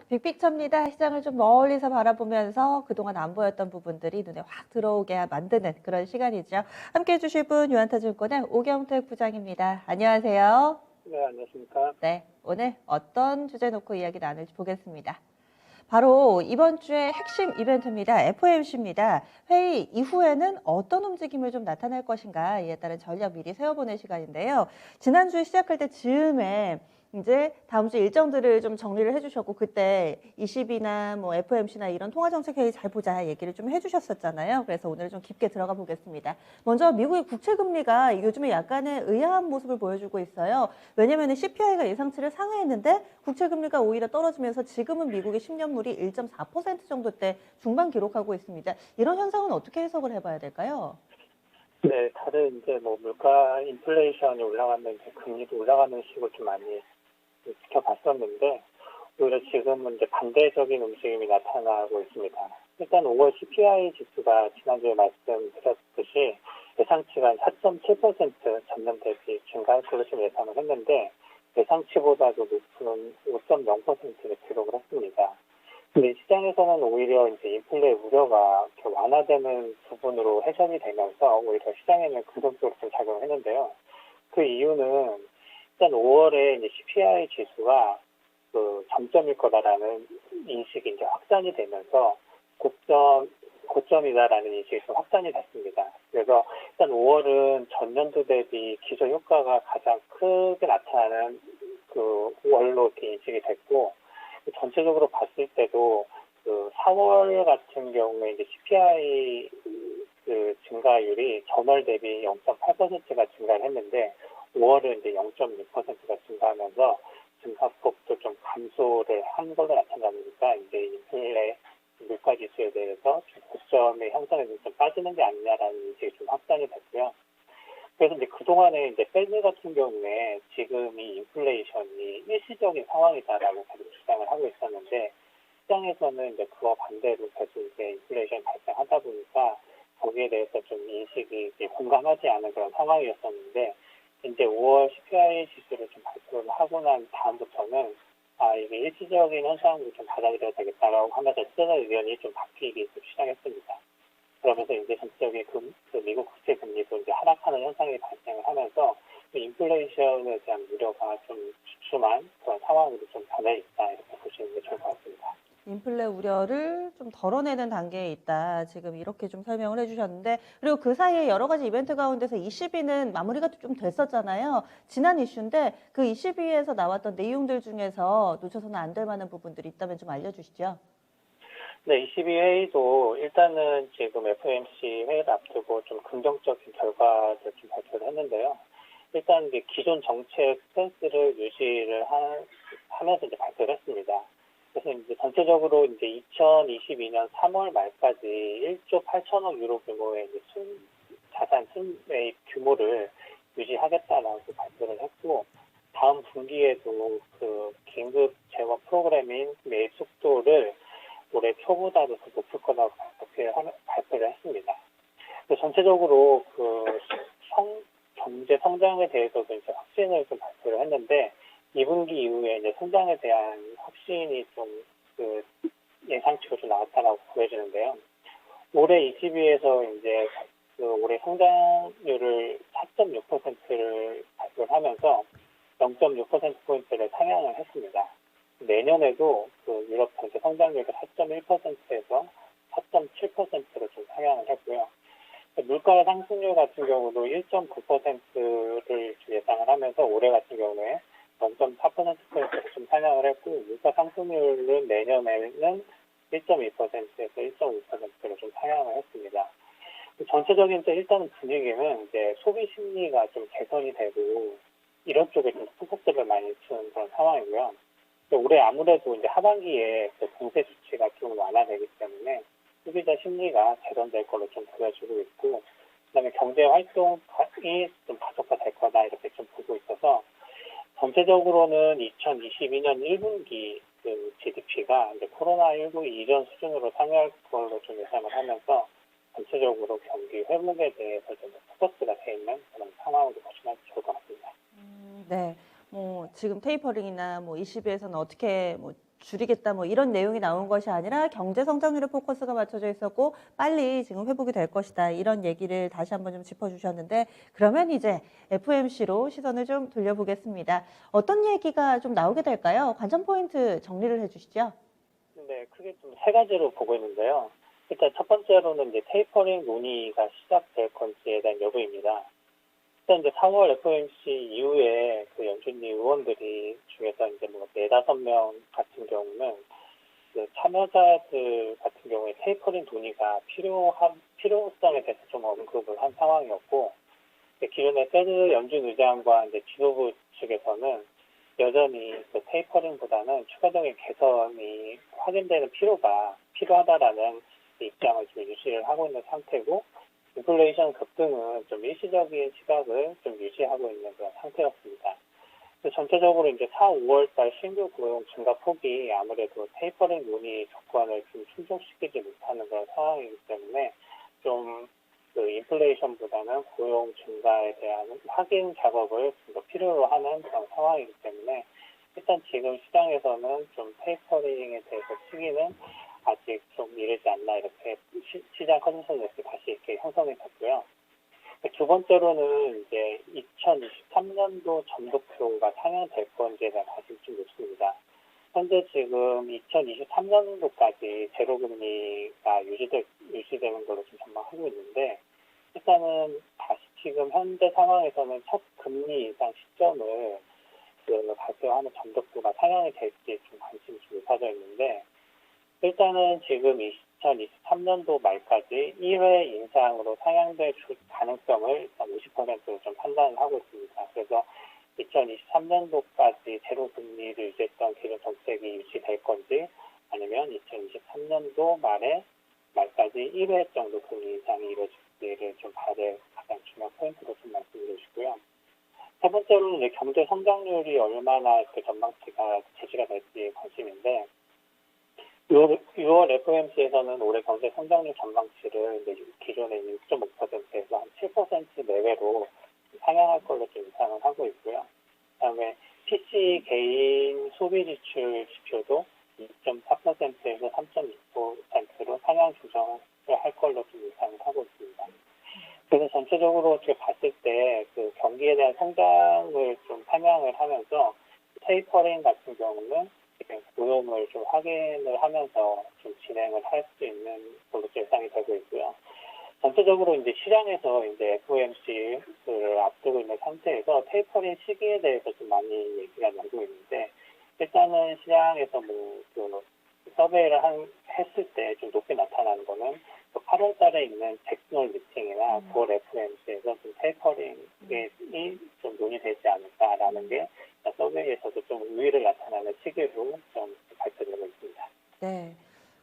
빅픽처입니다. 시장을 좀 멀리서 바라보면서 그동안 안 보였던 부분들이 눈에 확 들어오게 만드는 그런 시간이죠. 함께해 주실 분 유한타증권의 오경택 부장입니다. 안녕하세요. 네, 안녕하십니까. 네, 오늘 어떤 주제 놓고 이야기 나눌지 보겠습니다. 바로 이번 주의 핵심 이벤트입니다. FOMC입니다. 회의 이후에는 어떤 움직임을 좀 나타낼 것인가 이에 따른 전략 미리 세워보는 시간인데요. 지난주에 시작할 때 즈음에 이제 다음 주 일정들을 좀 정리를 해주셨고 그때 20이나 뭐 FOMC나 이런 통화정책회의 잘 보자 얘기를 좀 해주셨었잖아요. 그래서 오늘 좀 깊게 들어가 보겠습니다. 먼저 미국의 국채금리가 요즘에 약간의 의아한 모습을 보여주고 있어요. 왜냐하면 CPI가 예상치를 상회했는데 국채금리가 오히려 떨어지면서 지금은 미국의 10년물이 1.4% 정도대 중반 기록하고 있습니다. 이런 현상은 어떻게 해석을 해봐야 될까요? 네, 다들 이제 뭐 물가 인플레이션이 올라가면 이제 금리도 올라가는 식으로 좀 많이 지켜봤었는데, 오히려 지금은 이제 반대적인 움직임이 나타나고 있습니다. 일단 5월 CPI 지수가 지난주에 말씀드렸듯이 예상치가 4.7% 전년 대비 증가할 걸로 좀 예상을 했는데, 예상치보다도 높은 5.0%를 기록을 했습니다. 근데 시장에서는 오히려 이제 인플레 우려가 이렇게 완화되는 부분으로 해석이 되면서 오히려 시장에는 긍정적으로 좀 작용을 했는데요. 그 이유는 일단 5월에 이제 CPI 지수가 그 정점일 거다라는 인식이 이제 확산이 되면서 고점이다라는 인식이 좀 확산이 됐습니다. 그래서 일단 5월은 전년도 대비 기저 효과가 가장 크게 나타나는 그 월로 이렇게 인식이 됐고, 전체적으로 봤을 때도 그 4월 같은 경우에 이제 CPI 그 증가율이 전월 대비 0.8%가 증가를 했는데 5월은 이제 0.6%가 증가하면서 증가폭도 좀 감소를 한 걸로 나타나니까 이제 인플레 물가 지수에 대해서 고점의 형성에서 좀 빠지는 게 아니냐라는 인식이 좀 확산이 됐고요. 그래서 이제 그동안에 이제 페드 같은 경우에 지금 이 인플레이션이 일시적인 상황이다라고 계속 주장을 하고 있었는데, 시장에서는 이제 그와 반대로 계속 이제 인플레이션이 발생하다 보니까 거기에 대해서 좀 인식이 이제 공감하지 않은 그런 상황이었었는데, 이제 5월 CPI 지수를 좀 발표를 하고 난 다음부터는 이게 일시적인 현상으로 좀 받아들여야 되겠다라고 하면서 시장 의견이 좀 바뀌기 시작했습니다. 그러면서 이제 전체적인 그 미국 국채 금리도 이제 하락하는 현상이 발생을 하면서 인플레이션에 대한 우려가 좀 주춤한 그런 상황으로 좀 변해 있다 이렇게 보시는 게 좋을 것 같습니다. 인플레 우려를 좀 덜어내는 단계에 있다. 지금 이렇게 좀 설명을 해주셨는데, 그리고 그 사이에 여러 가지 이벤트 가운데서 20위는 마무리가 좀 됐었잖아요. 지난 이슈인데 그 20위에서 나왔던 내용들 중에서 놓쳐서는 안 될 만한 부분들이 있다면 좀 알려주시죠. 네, 22회의도 일단은 지금 FOMC 회의를 앞두고 좀 긍정적인 결과를 좀 발표를 했는데요. 일단 이제 기존 정책 스탠스를 유지를 하면서 이제 발표를 했습니다. 그래서 이제 전체적으로 이제 2022년 3월 말까지 1조 8천억 유로 규모의 이제 자산 순매입 규모를 유지하겠다라고 발표를 했고, 다음 분기에도 그 긴급 재원 프로그램인 매입 속도를 올해 초보다도 더 높을 거라고 발표를 했습니다. 전체적으로 그 경제 성장에 대해서도 이제 확신을 좀 발표를 했는데 2분기 이후에 이제 성장에 대한 확신이 좀 그 예상치로 좀 나왔다라고 보여지는데요. 올해 22에서 이제 그 올해 성장률을 4.6%를 발표를 하면서 0.6%포인트를 상향을 했습니다. 내년에도 그 유럽 전체 성장률이 4.1%에서 4.7%로 좀 상향을 했고요. 물가 상승률 같은 경우도 1.9%를 예상을 하면서 올해 같은 경우에 0.4%포인트로 좀 상향을 했고, 물가 상승률은 내년에는 1.2%에서 1.5%로 좀 상향을 했습니다. 전체적인 일단은 분위기는 이제 소비 심리가 좀 개선이 되고 이런 쪽에 좀 포커스를 많이 두는 그런 상황이고요. 올해 아무래도 이제 하반기에 공세 조치가 좀 완화되기 때문에 소비자 심리가 개선될 걸로 좀 보여지고 있고, 그다음에 경제 활동이 좀 가속화될 거다 이렇게 좀 보고 있어서 전체적으로는 2022년 1분기 그 GDP가 이제 코로나19 이전 수준으로 상회할 걸로 좀 예상을 하면서 전체적으로 경기 회복에 대해서 좀 포커스가 돼 있는 그런 상황으로 보시면 좋을 것 같습니다. 네. 뭐 지금 테이퍼링이나 뭐 20위에서는 어떻게 뭐 줄이겠다 뭐 이런 내용이 나온 것이 아니라 경제 성장률에 포커스가 맞춰져 있었고 빨리 지금 회복이 될 것이다 이런 얘기를 다시 한번 좀 짚어주셨는데 그러면 이제 FOMC로 시선을 좀 돌려보겠습니다. 어떤 얘기가 좀 나오게 될까요? 관전 포인트 정리를 해주시죠. 네, 크게 좀 세 가지로 보고 있는데요. 일단 첫 번째로는 이제 테이퍼링 논의가 시작될 건지에 대한 여부입니다. 일단 이제 4월 FOMC 이후에 그 연준리 의원들이 중에서 이제 뭐 4~5명 같은 경우는 그 참여자들 같은 경우에 테이퍼링 논의가 필요성에 대해서 좀 언급을 한 상황이었고, 기존의 페드 연준 의장과 이제 지도부 측에서는 여전히 그 테이퍼링보다는 추가적인 개선이 확인되는 필요가 필요하다라는 입장을 좀 유지를 하고 있는 상태고, 인플레이션 급등은 좀 일시적인 시각을 좀 유지하고 있는 그런 상태였습니다. 전체적으로 이제 4, 5월 달 신규 고용 증가 폭이 아무래도 테이퍼링 논의 조건을 좀 충족시키지 못하는 그런 상황이기 때문에 좀 그 인플레이션보다는 고용 증가에 대한 확인 작업을 좀 더 필요로 하는 그런 상황이기 때문에 일단 지금 시장에서는 좀 테이퍼링에 대해서 시기는 아직 좀 이르지 않나 이렇게 시장 컨센서스가 다시 이렇게 형성이 됐고요. 두 번째로는 이제 2023년도 점도표가 상향될 건지에 대한 관심이 좀 높습니다. 현재 지금 2023년도까지 제로금리가 유지되는 걸로 좀 전망하고 있는데, 일단은 다시 지금 현재 상황에서는 첫 금리 인상 시점을 발표하는 점도표가 상향이 될지 좀 관심이 좀 높아져 있는데, 일단은 지금 2023년도 말까지 1회 인상으로 상향될 가능성을 일단 50%로 좀 판단을 하고 있습니다. 그래서 2023년도까지 제로 금리를 유지했던 기존 정책이 유지될 건지 아니면 2023년도 말까지 1회 정도 금리 인상이 이루어질지를 좀 봐야 될 가장 중요한 포인트로 좀 말씀드리고 싶고요. 세 번째로는 이제 경제 성장률이 얼마나 그 전망치가 제시가 될지 관심인데, 6월 FOMC에서는 올해 경제 성장률 전망치를 이제 기존의 6.5%에서 한 7% 내외로 상향할 걸로 좀 예상을 하고 있고요. 그다음에 PC 개인 소비 지출 지표도 2.4%에서 3.2%로 상향 조정을 할 걸로 좀 예상을 하고 있습니다. 그래서 전체적으로 이렇게 봤을 때 그 경기에 대한 성장을 좀 상향을 하면서 테이퍼링 같은 경우는 고용을 좀 확인을 하면서 좀 진행을 할 수 있는 걸로 예상이 되고 있고요. 전체적으로 이제 시장에서 이제 FOMC를 앞두고 있는 상태에서 테이퍼링 시기에 대해서 좀 많이 얘기가 나오고 있는데, 일단은 시장에서 그 서베이를 했을 때 좀 높게 나타나는 거는 8월 달에 있는 잭스홀 미팅이나 9월 FOMC에서 좀 테이퍼링이 좀 논의되지 않을까라는 게 서베이에서도 좀 우위를 나타나는 시기로 좀 발표되고 있습니다. 네.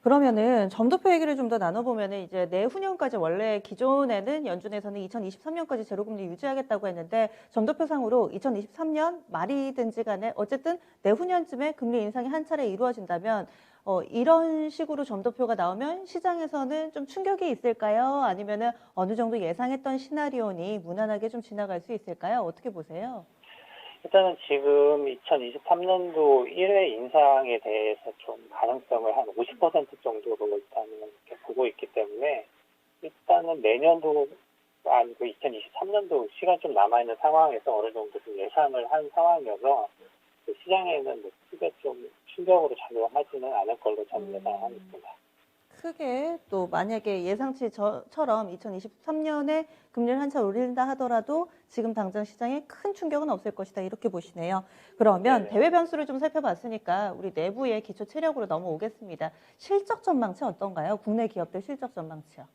그러면은 점도표 얘기를 좀 더 나눠보면은 이제 내후년까지 원래 기존에는 연준에서는 2023년까지 제로금리 유지하겠다고 했는데 점도표상으로 2023년 말이든지 간에 어쨌든 내후년쯤에 금리 인상이 한 차례 이루어진다면 이런 식으로 점도표가 나오면 시장에서는 좀 충격이 있을까요? 아니면은 어느 정도 예상했던 시나리오니 무난하게 좀 지나갈 수 있을까요? 어떻게 보세요? 일단은 지금 2023년도 1회 인상에 대해서 좀 가능성을 한 50% 정도로 일단은 이렇게 보고 있기 때문에, 일단은 내년도 아니고 2023년도 시간 좀 남아있는 상황에서 어느 정도 좀 예상을 한 상황이어서 그 시장에는 크게 좀 충격으로 작용하지는 않을 걸로 저는 예상하고 있습니다. 크게 또 만약에 예상치처럼 2023년에 금리를 한 차례 올린다 하더라도 지금 당장 시장에 큰 충격은 없을 것이다 이렇게 보시네요. 그러면 네네. 대외 변수를 좀 살펴봤으니까 우리 내부의 기초 체력으로 넘어오겠습니다. 실적 전망치 어떤가요? 국내 기업들 실적 전망치요.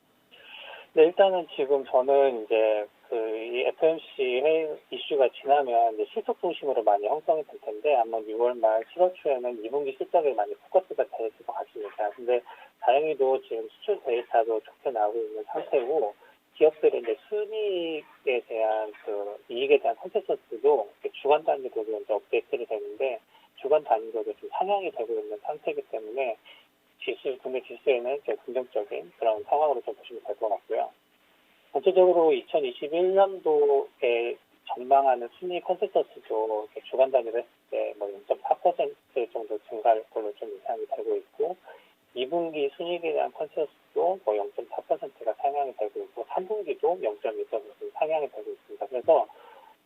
네, 일단은 지금 저는 이제 이 FOMC 회의 이슈가 지나면 이제 실적 중심으로 많이 형성이 될 텐데, 아마 6월 말 7월 초에는 2분기 실적에 많이 포커스가 될 것 같습니다. 근데 다행히도 지금 수출 데이터도 좋게 나오고 있는 상태고, 기업들의 이제 순이익에 대한 이익에 대한 컨센서스도 주간 단위로도 이제 업데이트를 되는데, 주간 단위로도 좀 상향이 되고 있는 상태이기 때문에 국내 지수에는 좀 긍정적인 그런 상황으로 좀 보시면 될 것 같고요. 전체적으로 2021년도에 전망하는 순위 컨센서스도 이렇게 주간 단위로 했을 때 뭐 0.4% 정도 증가할 걸로 좀 예상이 되고 있고 2분기 순이익에 대한 컨센서스도 뭐 0.4%가 상향이 되고 있고 3분기도 0.2% 상향이 되고 있습니다. 그래서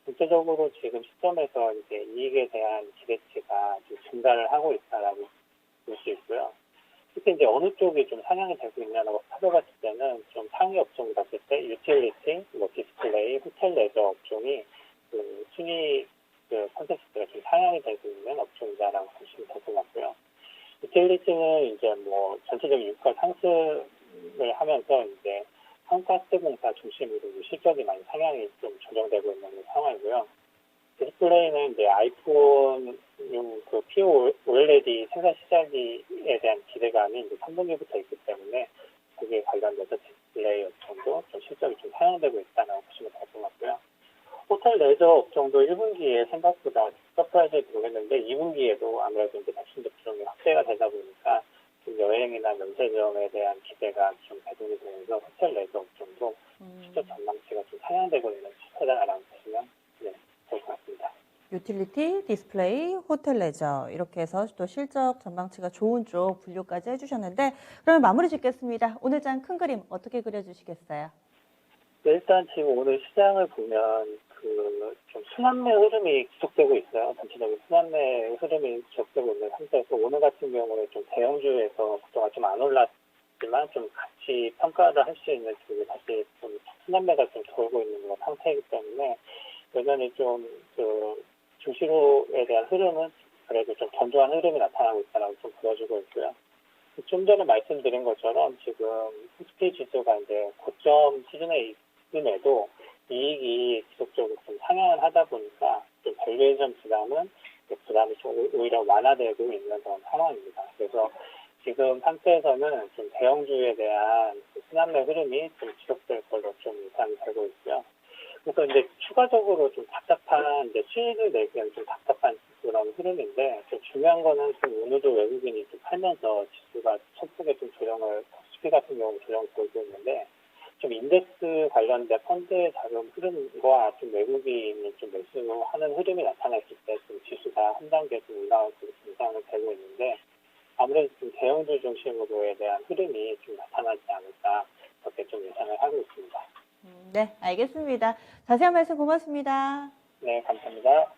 전체적으로 지금 시점에서 이제 이익에 대한 기대치가 좀 증가를 하고 있다라고 볼 수 있고요. 특히 이제 어느 쪽이 좀 상향이 되고 있냐라고 살펴봤을 때는 좀 상위 업종을 봤을 때 유틸리티, 뭐 디스플레이, 호텔 레저 업종이 그 순위 그 컨센서스가 좀 상향이 되고 있는 업종이다라고 보시면 될 것 같고요. 유틸리티는 이제 뭐 전체적인 유가 상승을 하면서 이제 한가스공사 중심으로 실적이 많이 상향이 좀 조정되고 있는 상황이고요. 디스플레이는 이제 아이폰용 그 POLED 생산 시작에 대한 기대감이 이제 3분기부터 있기 때문에 거기에 관련돼서 디스플레이 업종도 좀 실적이 좀 상향되고 있다고 보시면 될 것 같고요. 호텔 레저 업종도 1분기에 생각보다 서프라이즈에 들어오겠는데 2분기에도 아무래도 이제 백신 접종이 확대가 되다 보니까 좀 여행이나 면세점에 대한 기대가 좀 배분이 되면서 호텔 레저 업종도 실적 전망치가 좀 상향되고 있는 추세다라고 보시면 네, 될 것 같습니다. 유틸리티, 디스플레이, 호텔 레저 이렇게 해서 또 실적 전망치가 좋은 쪽 분류까지 해주셨는데 그러면 마무리 짓겠습니다. 오늘 장 큰 그림 어떻게 그려주시겠어요? 네, 일단 지금 오늘 시장을 보면 그 좀 순환매 흐름이 지속되고 있어요. 전체적인 순환매 흐름이 지속되고 있는 상태에서 오늘 같은 경우에 좀 대형주에서 그동안 좀 안 올랐지만 좀 같이 평가를 할 수 있는 쪽이 다시 좀 순환매가 좀 돌고 있는 상태이기 때문에 여전히 좀 그 주시로에 대한 흐름은 그래도 좀 견조한 흐름이 나타나고 있다라고 좀 보여주고 있고요. 좀 전에 말씀드린 것처럼 지금 코스피 지수가 이제 고점 수준에 있음에도 이익이 지속적으로 좀 상향을 하다 보니까 좀 밸류에이션 부담이 좀 오히려 완화되고 있는 그런 상황입니다. 그래서 지금 상태에서는 좀 대형주에 대한 순환매 흐름이 좀 지속될 걸로 좀 예상이 되고 있고요. 그래서 이제 추가적으로 좀 답답한 이제 수익을 내기에는 좀 답답한 그런 흐름인데 좀 중요한 거는 좀 오늘도 외국인이 좀 팔면서 지수가 소폭의 좀 조정을 코스피 같은 경우 조정을 보이고 있는데 좀 인덱스 관련된 펀드 자금 흐름과 좀 외국인이 좀 매수하는 흐름이 나타났을 때 좀 지수가 한 단계 좀 올라가고 인상을 되고 있는데 아무래도 좀 대형주 중심으로에 대한 흐름이 좀 나타나지 않을까 그렇게 좀 예상을 하고 있습니다. 네, 알겠습니다. 자세한 말씀 고맙습니다. 네, 감사합니다.